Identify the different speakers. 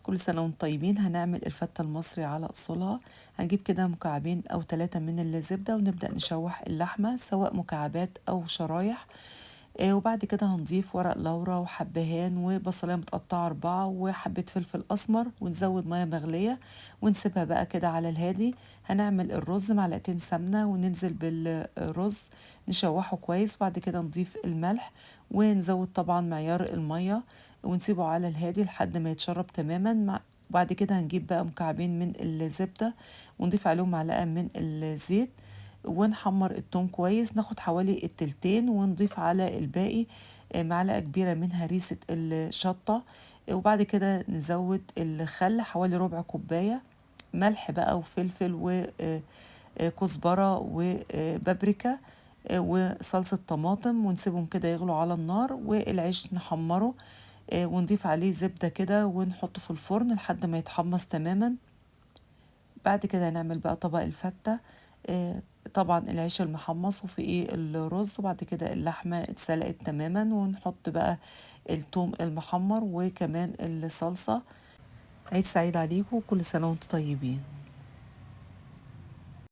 Speaker 1: كل سنة وانتم طيبين. هنعمل الفتة المصري على أصولها. هنجيب كده مكعبين أو 3 من الزبدة ونبدأ نشوح اللحمة سواء مكعبات أو شرايح. وبعد كده هنضيف ورق لورا وحبهان وبصلاية متقطعة 4 وحبة فلفل أسمر ونزود مية مغلية ونسيبها بقى كده على الهادي. هنعمل الرز معلقتين سمنة وننزل بالرز نشوحه كويس، وبعد كده نضيف الملح ونزود طبعا معيار المية ونسيبه على الهادي لحد ما يتشرب تماما. وبعد كده هنجيب بقى مكعبين من الزبدة ونضيف عليهم معلقة من الزيت ونحمر التوم كويس، ناخد حوالي التلتين ونضيف على الباقي معلقة كبيرة من هريسة الشطة. وبعد كده نزود الخل حوالي ربع كوباية، ملح بقى وفلفل وكزبرة وبابريكا وصلصة طماطم ونسيبهم كده يغلوا على النار، والعيش نحمره ونضيف عليه زبدة كده ونحطه في الفرن لحد ما يتحمص تماما. بعد كده هنعمل بقى طبق الفتة. طبعا العيش المحمص وفوقيه الرز، وبعد كده اللحمة اتسلقت تماما ونحط بقى الثوم المحمر وكمان الصلصة. عيد سعيد عليكم وكل سنة وانتم طيبين.